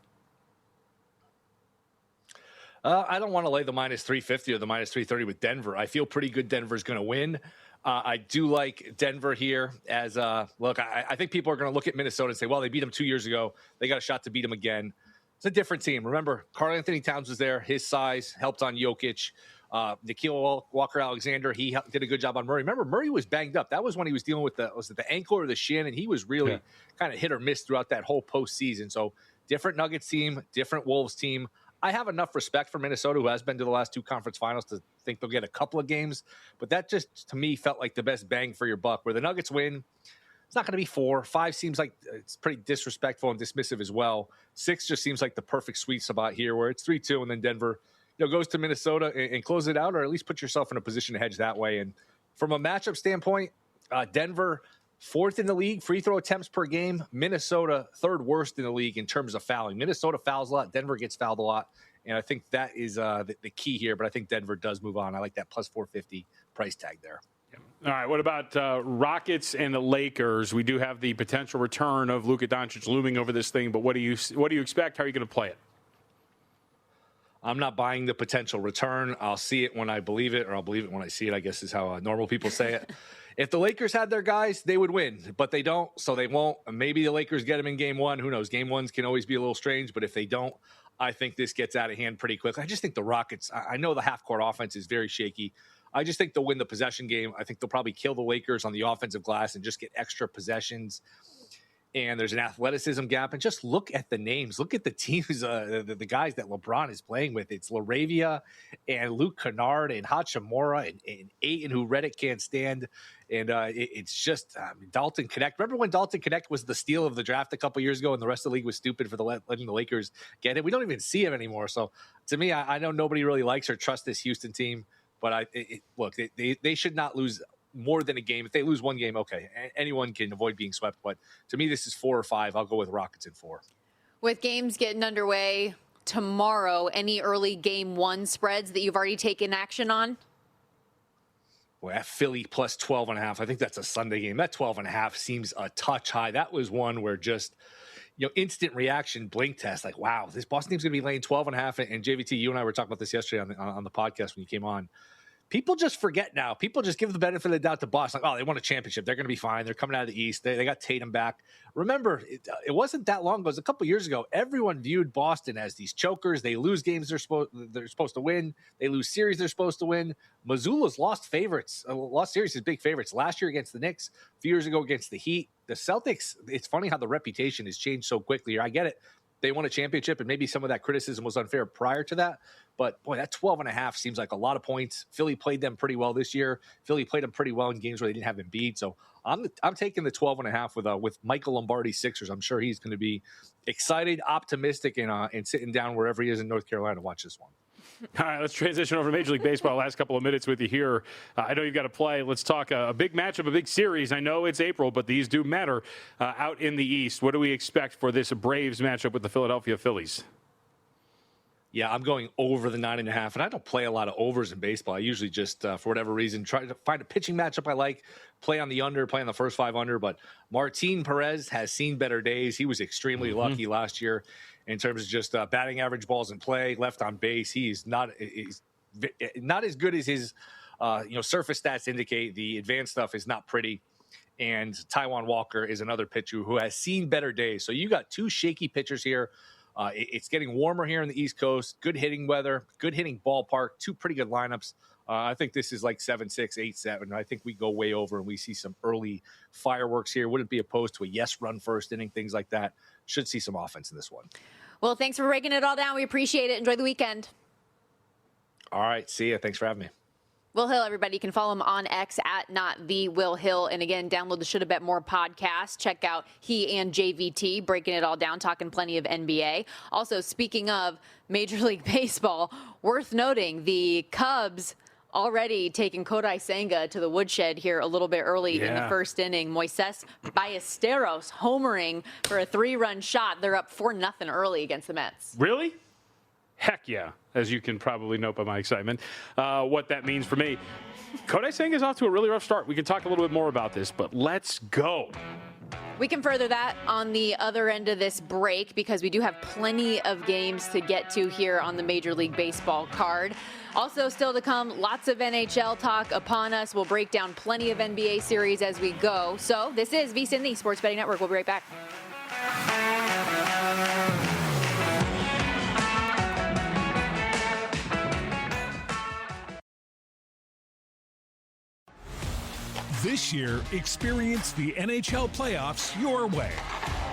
I don't want to lay the minus 350 or the minus 330 with Denver. I feel pretty good Denver's going to win. I do like Denver here as look, I think people are going to look at Minnesota and say, well, they beat them 2 years ago. They got a shot to beat them again. It's a different team. Remember, Karl-Anthony Towns was there. His size helped on Jokic. Nickeil Walker-Alexander, he did a good job on Murray. Remember, Murray was banged up. That was when he was dealing with was it the ankle or the shin? And he was really kind of hit or miss throughout that whole postseason. So different Nuggets team, different Wolves team. I have enough respect for Minnesota, who has been to the last two conference finals, to think they'll get a couple of games. But that just, to me, felt like the best bang for your buck. Where the Nuggets win, it's not going to be 4. 5 seems like it's pretty disrespectful and dismissive as well. 6 just seems like the perfect sweet spot here, where it's 3-2, and then Denver goes to Minnesota and close it out, or at least put yourself in a position to hedge that way. And from a matchup standpoint, Denver, 4th in the league, free throw attempts per game. Minnesota, 3rd worst in the league in terms of fouling. Minnesota fouls a lot. Denver gets fouled a lot. And I think that is the key here. But I think Denver does move on. I like that plus 450 price tag there. All right, what about Rockets and the Lakers? We do have the potential return of Luka Doncic looming over this thing. But what do you expect? How are you going to play it? I'm not buying the potential return. I'll see it when I believe it, or I'll believe it when I see it, I guess is how normal people say it. If the Lakers had their guys, they would win, but they don't, so they won't. Maybe the Lakers get them in game 1. Who knows? Game 1s can always be a little strange, but if they don't, I think this gets out of hand pretty quickly. I just think the Rockets, I know the half-court offense is very shaky. I just think they'll win the possession game. I think they'll probably kill the Lakers on the offensive glass and just get extra possessions. And there's an athleticism gap. And just look at the names. Look at the teams, the guys that LeBron is playing with. It's LaRavia and Luke Kennard and Hachimura and Ayton, who Reddick can't stand. And it's just Dalton Connect. Remember when Dalton Connect was the steal of the draft a couple years ago and the rest of the league was stupid for letting the Lakers get it? We don't even see him anymore. So to me, I know nobody really likes or trusts this Houston team. But look, they should not lose more than a game. If they lose one game, okay, anyone can avoid being swept. But to me, this is 4 or 5. I'll go with Rockets in 4. With games getting underway tomorrow, any early game 1 spreads that you've already taken action on? Well, at Philly plus 12.5. I think that's a Sunday game. That 12.5 seems a touch high. That was one where just, instant reaction, blink test. Like, wow, this Boston team's going to be laying 12.5. And JVT, you and I were talking about this yesterday on the podcast when you came on. People just forget now. People just give the benefit of the doubt to Boston. Like, oh, they won a championship. They're going to be fine. They're coming out of the East. They got Tatum back. Remember, it wasn't that long ago. It was a couple years ago. Everyone viewed Boston as these chokers. They lose games they're supposed to win. They lose series they're supposed to win. Missoula's lost series as big favorites. Last year against the Knicks, a few years ago against the Heat. The Celtics, it's funny how the reputation has changed so quickly. I get it. They won a championship, and maybe some of that criticism was unfair prior to that. But, boy, that 12.5 seems like a lot of points. Philly played them pretty well this year. Philly played them pretty well in games where they didn't have Embiid. So I'm taking the 12.5 with Michael Lombardi Sixers. I'm sure he's going to be excited, optimistic, and sitting down wherever he is in North Carolina to watch this one. All right, let's transition over to Major League Baseball. Last couple of minutes with you here. I know you've got to play. Let's talk a big matchup, a big series. I know it's April, but these do matter out in the East. What do we expect for this Braves matchup with the Philadelphia Phillies? Yeah, I'm going over the 9.5, and I don't play a lot of overs in baseball. I usually just, for whatever reason, try to find a pitching matchup I like, play on the under, play on the first 5 under. But Martin Perez has seen better days. He was extremely lucky last year in terms of just batting average, balls in play, left on base. He's not as good as his surface stats indicate. The advanced stuff is not pretty. And Taijuan Walker is another pitcher who has seen better days. So you got 2 shaky pitchers here. It's getting warmer here in the East Coast. Good hitting weather, good hitting ballpark, 2 pretty good lineups. I think this is like 7-6, 8-7. I think we go way over and we see some early fireworks here. Wouldn't be opposed to a yes run first inning, things like that. Should see some offense in this one. Well, thanks for breaking it all down. We appreciate it. Enjoy the weekend. All right. See ya. Thanks for having me. Will Hill, everybody. You can follow him on X at @NotTheWillHill. And again, download the Shoulda Bet More podcast. Check out he and JVT breaking it all down, talking plenty of NBA. Also, speaking of Major League Baseball, worth noting the Cubs already taking Kodai Senga to the woodshed here a little bit early in the first inning. Moises Ballesteros homering for a 3-run shot. They're up 4-0 early against the Mets. Really? Heck yeah, as you can probably note by my excitement. What that means for me. Kodai Senga is off to a really rough start. We can talk a little bit more about this, but let's go. We can further that on the other end of this break because we do have plenty of games to get to here on the Major League Baseball card. Also still to come, lots of NHL talk upon us. We'll break down plenty of NBA series as we go. So this is VSiN, the Sports Betting Network. We'll be right back. This year, experience the NHL playoffs your way.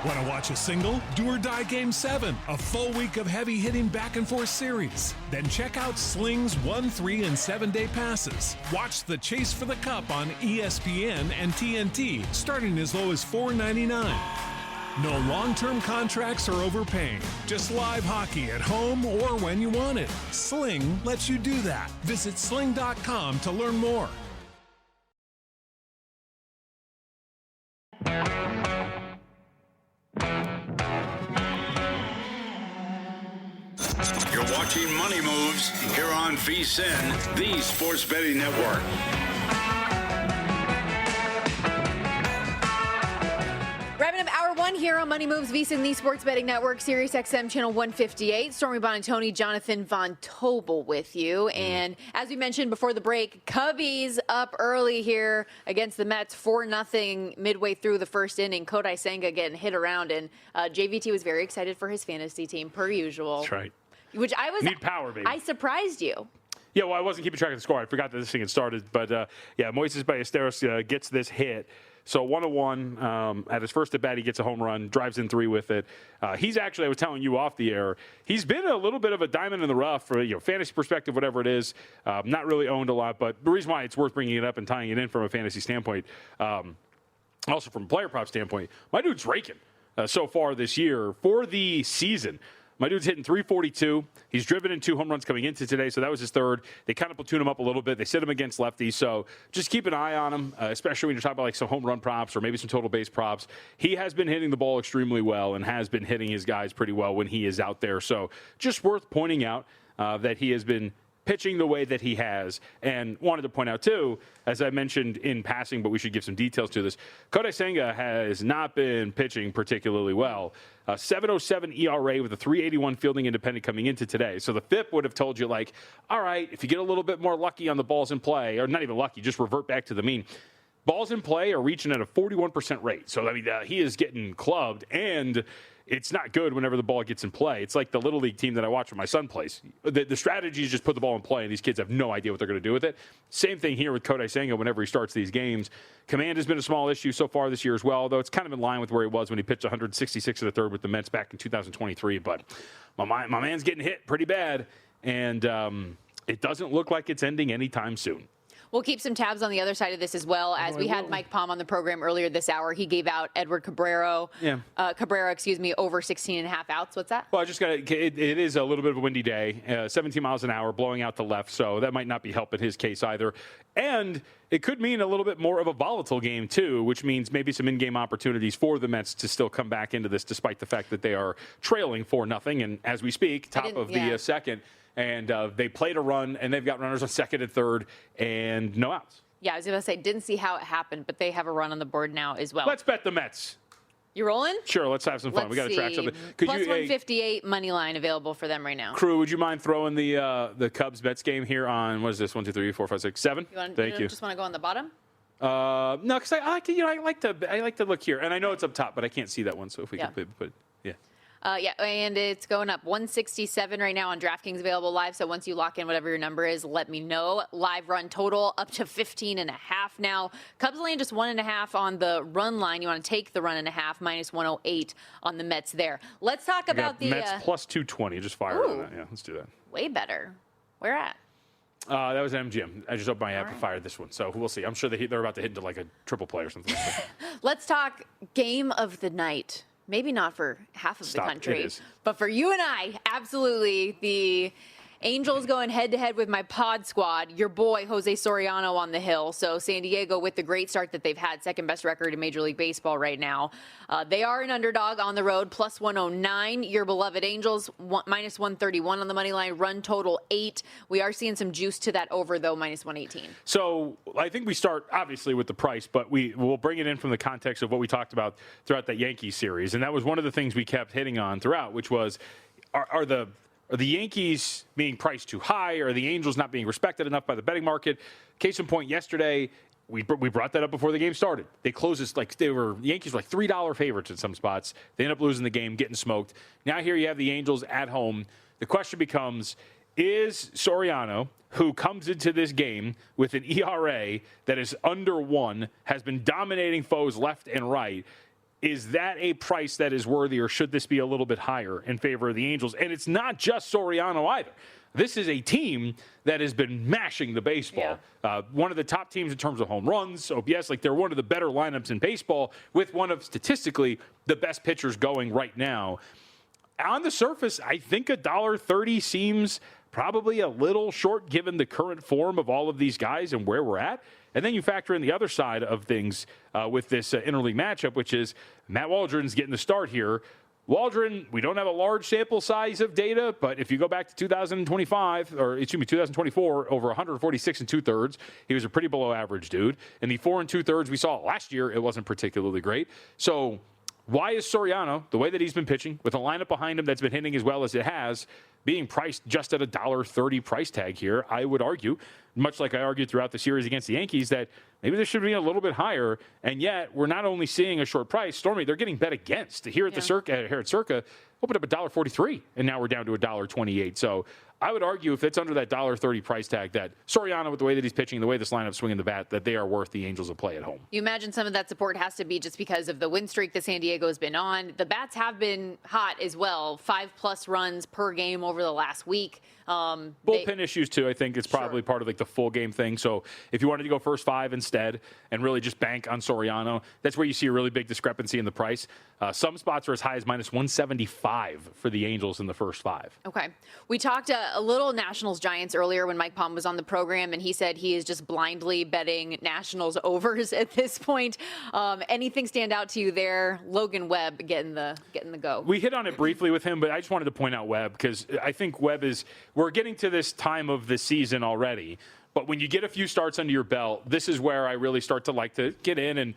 Want to watch a single, do or die Game 7, a full week of heavy-hitting back-and-forth series? Then check out Sling's 1, 3, and 7-day passes. Watch the chase for the cup on ESPN and TNT, starting as low as $4.99. No long-term contracts or overpaying. Just live hockey at home or when you want it. Sling lets you do that. Visit sling.com to learn more. You're watching Money Moves here on VSiN, the Sports Betting Network. Wrapping up hour one here on Money Moves, VSiN, the Sports Betting Network, Sirius XM channel 158. Stormy Bonatoni, Jonathan Von Tobel with you. And as we mentioned before the break, Cubbies up early here against the Mets, 4-0 midway through the first inning. Kodai Senga getting hit around, and JVT was very excited for his fantasy team, per usual. That's right. Which I was. Need power, baby. I surprised you. Yeah, well, I wasn't keeping track of the score. I forgot that this thing had started. But, Moises Ballesteros gets this hit. So 1-1 at his first at bat, he gets a home run, drives in 3 with it. He's actually, I was telling you off the air, he's been a little bit of a diamond in the rough for fantasy perspective, whatever it is. Not really owned a lot, but the reason why it's worth bringing it up and tying it in from a fantasy standpoint, also from a player prop standpoint, my dude's raking so far this year for the season. My dude's hitting 342. He's driven in 2 home runs coming into today, so that was his third. They kind of platoon him up a little bit. They sit him against lefties, so just keep an eye on him, especially when you're talking about like some home run props or maybe some total base props. He has been hitting the ball extremely well and has been hitting his guys pretty well when he is out there. So just worth pointing out that he has been pitching the way that he has. And wanted to point out, too, as I mentioned in passing, but we should give some details to this, Kodai Senga has not been pitching particularly well. 7.07 ERA with a 3.81 fielding independent coming into today. So the FIP would have told you, like, all right, if you get a little bit more lucky on the balls in play, or not even lucky, just revert back to the mean. Balls in play are reaching at a 41% rate. So, I mean, he is getting clubbed, and it's not good whenever the ball gets in play. It's like the Little League team that I watch when my son plays. The strategy is just put the ball in play, and these kids have no idea what they're going to do with it. Same thing here with Kodai Senga whenever he starts these games. Command has been a small issue so far this year as well, though it's kind of in line with where he was when he pitched 166 in the third with the Mets back in 2023. But my man's getting hit pretty bad, and it doesn't look like it's ending anytime soon. We'll keep some tabs on the other side of this as well. As we had Mike Palm on the program earlier this hour, he gave out Edward Cabrera, over 16 and a half outs. What's that? Well, I just got it is a little bit of a windy day, 17 miles an hour, blowing out the left, so that might not be helping his case either. And it could mean a little bit more of a volatile game, too, which means maybe some in-game opportunities for the Mets to still come back into this, despite the fact that they are trailing 4-0. And as we speak, top of the second. And they played a run, and they've got runners on second and third, and no outs. Yeah, I was going to say, didn't see how it happened, but they have a run on the board now as well. Let's bet the Mets. You rolling? Sure, let's have some fun. We got to track something. Plus 158 money line available for them right now. Crew, would you mind throwing the Cubs Mets game here on, what is this, 1, 2, 3, 4, 5, 6, 7? Thank you. Just want to go on the bottom? No, because I like to look here, and I know it's up top, but I can't see that one. So if we can put, yeah. Yeah, and it's going up 167 right now on DraftKings available live. So once you lock in whatever your number is, let me know. Live run total up to 15.5 now. Cubs laying just 1.5 on the run line. You want to take the run and a half, minus 108 on the Mets there. Let's talk about the Mets plus 220. Just fire on that. Yeah, let's do that. Way better. Where at? That was MGM. I just opened my app and fired this one. So we'll see. I'm sure they're about to hit into like a triple play or something. Let's talk game of the night. Maybe not for half of the country, but for you and I, absolutely. The Angels going head-to-head with my pod squad, your boy Jose Soriano on the hill. So San Diego with the great start that they've had, second best record in Major League Baseball right now. They are an underdog on the road, plus 109. Your beloved Angels, minus 131 on the money line, run total 8. We are seeing some juice to that over, though, minus 118. So I think we start, obviously, with the price, but we'll bring it in from the context of what we talked about throughout that Yankees series. And that was one of the things we kept hitting on throughout, which was, are the Yankees being priced too high? Or are the Angels not being respected enough by the betting market? Case in point, yesterday, we brought that up before the game started. They closed this the Yankees were like $3 favorites in some spots. They end up losing the game, getting smoked. Now here you have the Angels at home. The question becomes, is Soriano, who comes into this game with an ERA that is under 1, has been dominating foes left and right, is that a price that is worthy, or should this be a little bit higher in favor of the Angels? And it's not just Soriano either. This is a team that has been mashing the baseball. Yeah. One of the top teams in terms of home runs, OPS. Like, they're one of the better lineups in baseball with one of, statistically, the best pitchers going right now. On the surface, I think $1.30 seems probably a little short given the current form of all of these guys and where we're at. And then you factor in the other side of things with this interleague matchup, which is Matt Waldron's getting the start here. Waldron, we don't have a large sample size of data, but if you go back to 2024, over 146 and 2/3, he was a pretty below average dude. In the 4 2/3 we saw last year, it wasn't particularly great. So why is Soriano, the way that he's been pitching, with a lineup behind him that's been hitting as well as it has, being priced just at $1.30 price tag here? I would argue, much like I argued throughout the series against the Yankees, that maybe this should be a little bit higher. And yet, we're not only seeing a short price. Stormy, they're getting bet against. Here at the Circa, opened up $1.43, and now we're down to $1.28. So I would argue, if it's under that $1.30 price tag, that Soriano, with the way that he's pitching, the way this lineup's swinging the bat, that they are worth the Angels a play at home. You imagine some of that support has to be just because of the win streak that San Diego has been on. The bats have been hot as well, 5+ runs per game over the last week. Bullpen issues too. I think it's probably part of like the full game thing. So if you wanted to go first 5 instead and really just bank on Soriano, that's where you see a really big discrepancy in the price. Some spots are as high as minus 175 for the Angels in the first 5. Okay. We talked a little Nationals Giants earlier when Mike Palm was on the program, and he said he is just blindly betting Nationals overs at this point. Anything stand out to you there? Logan Webb getting the go. We hit on it briefly with him, but I just wanted to point out Webb because I think Webb is. We're getting to this time of the season already, but when you get a few starts under your belt, this is where I really start to like to get in and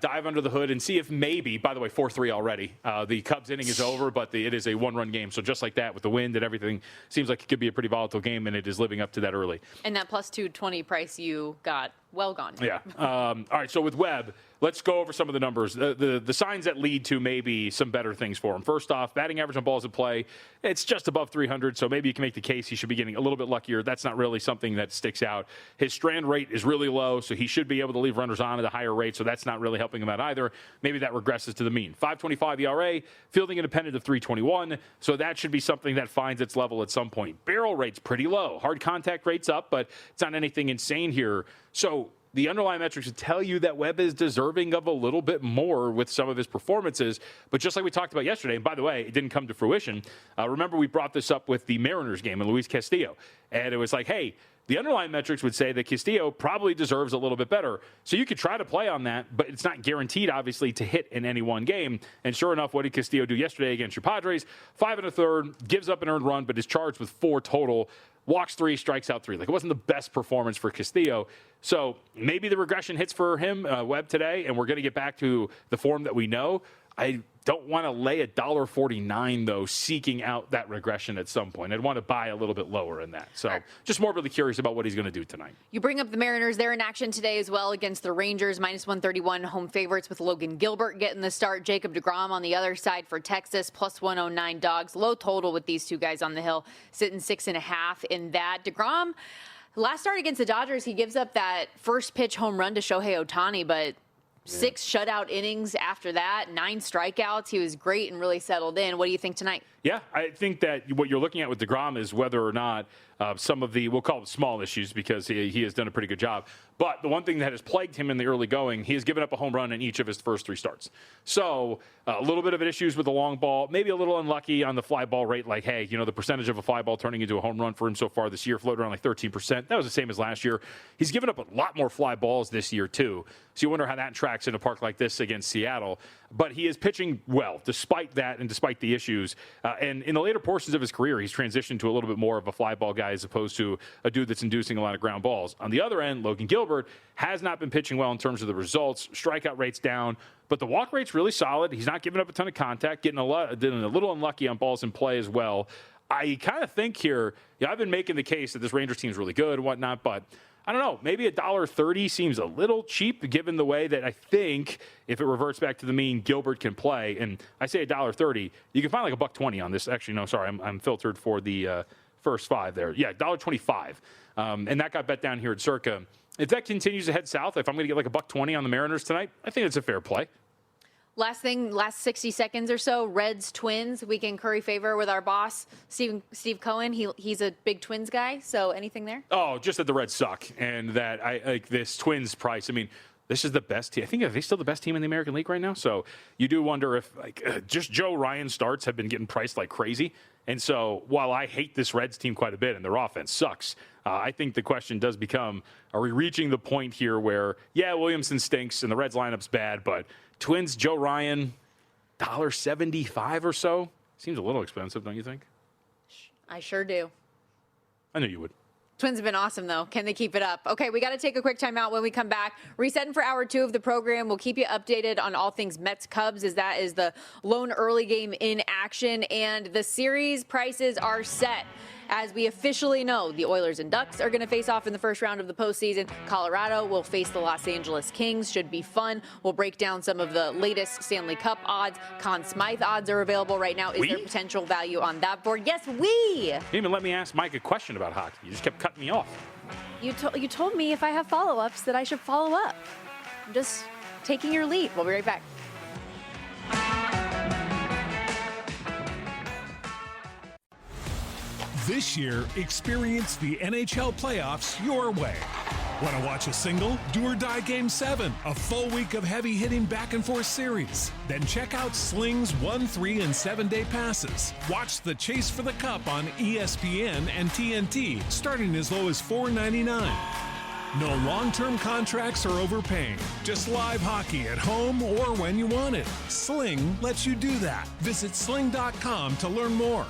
dive under the hood and see if maybe, by the way, 4-3 already. The Cubs inning is over, but it is a 1-run game. So just like that, with the wind and everything, seems like it could be a pretty volatile game, and it is living up to that early. And that plus 220 price you got, well gone. Yeah. All right, so with Webb, let's go over some of the numbers. The signs that lead to maybe some better things for him. First off, batting average on balls in play, it's just above 300, so maybe you can make the case he should be getting a little bit luckier. That's not really something that sticks out. His strand rate is really low, so he should be able to leave runners on at a higher rate, so that's not really helping him out either. Maybe that regresses to the mean. 5.25 ERA, fielding independent of 3.21, so that should be something that finds its level at some point. Barrel rate's pretty low. Hard contact rate's up, but it's not anything insane here. So the underlying metrics would tell you that Webb is deserving of a little bit more with some of his performances. But just like we talked about yesterday, and by the way, it didn't come to fruition. Remember, we brought this up with the Mariners game and Luis Castillo. And it was like, hey, the underlying metrics would say that Castillo probably deserves a little bit better. So you could try to play on that, but it's not guaranteed, obviously, to hit in any one game. And sure enough, what did Castillo do yesterday against your Padres? 5 1/3, gives up an earned run, but is charged with 4 total. Walks 3, strikes out 3. Like, it wasn't the best performance for Castillo. So maybe the regression hits for him, Webb, today, and we're going to get back to the form that we know. I don't want to lay $1.49, though, seeking out that regression at some point. I'd want to buy a little bit lower in that. So just more really curious about what he's going to do tonight. You bring up the Mariners. They're in action today as well against the Rangers, -131 home favorites with Logan Gilbert getting the start. Jacob deGrom on the other side for Texas, +109 dogs. Low total with these two guys on the hill, sitting 6.5 in that. deGrom, last start against the Dodgers, he gives up that first pitch home run to Shohei Ohtani, but 6 shutout innings after that, 9 strikeouts. He was great and really settled in. What do you think tonight? Yeah, I think that what you're looking at with deGrom is whether or not some of the, we'll call it small issues, because he has done a pretty good job. But the one thing that has plagued him in the early going, he has given up a home run in each of his first 3 starts. So a little bit of issues with the long ball, maybe a little unlucky on the fly ball rate. Like, hey, the percentage of a fly ball turning into a home run for him so far this year floated around like 13%. That was the same as last year. He's given up a lot more fly balls this year, too. So you wonder how that tracks in a park like this against Seattle. But he is pitching well, despite that and despite the issues. And in the later portions of his career, he's transitioned to a little bit more of a fly ball guy as opposed to a dude that's inducing a lot of ground balls. On the other end, Logan Gilbert has not been pitching well in terms of the results. Strikeout rate's down, but the walk rate's really solid. He's not giving up a ton of contact, getting a little unlucky on balls in play as well. I kind of think here, I've been making the case that this Rangers team's really good and whatnot, but I don't know, maybe $1.30 seems a little cheap given the way that I think if it reverts back to the mean, Gilbert can play. And I say $1.30, you can find like $1.20 on this. Actually, no, sorry, I'm filtered for the first 5 there. Yeah, $1.25. And that got bet down here at Circa. If that continues to head south, if I'm going to get like $1.20 on the Mariners tonight, I think it's a fair play. Last thing, last 60 seconds or so, Reds Twins. We can curry favor with our boss, Steve Cohen. He's a big Twins guy. So anything there? Oh, just that the Reds suck and that I like this Twins price. I mean, this is the best team. I think, are they still the best team in the American League right now? So you do wonder if just Joe Ryan starts have been getting priced like crazy. And so while I hate this Reds team quite a bit and their offense sucks, I think the question does become, are we reaching the point here where, Williamson stinks and the Reds lineup's bad, but Twins, Joe Ryan, $1.75 or so? Seems a little expensive, don't you think? I sure do. I knew you would. Twins have been awesome, though. Can they keep it up? Okay, we got to take a quick time out. When we come back, resetting for hour 2 of the program. We'll keep you updated on all things Mets-Cubs, as that is the lone early game in action. And the series prices are set. As we officially know, the Oilers and Ducks are going to face off in the first round of the postseason. Colorado will face the Los Angeles Kings. Should be fun. We'll break down some of the latest Stanley Cup odds. Conn Smythe odds are available right now. Is there potential value on that board? Yes, we. You didn't even let me ask Mike a question about hockey. You just kept cutting me off. You told me if I have follow-ups that I should follow up. I'm just taking your lead. We'll be right back. This year, experience the NHL playoffs your way. Want to watch a single, do or die Game 7, a full week of heavy-hitting back-and-forth series? Then check out Sling's 1, 3, and 7-day passes. Watch the Chase for the Cup on ESPN and TNT, starting as low as $4.99. No long-term contracts or overpaying. Just live hockey at home or when you want it. Sling lets you do that. Visit sling.com to learn more.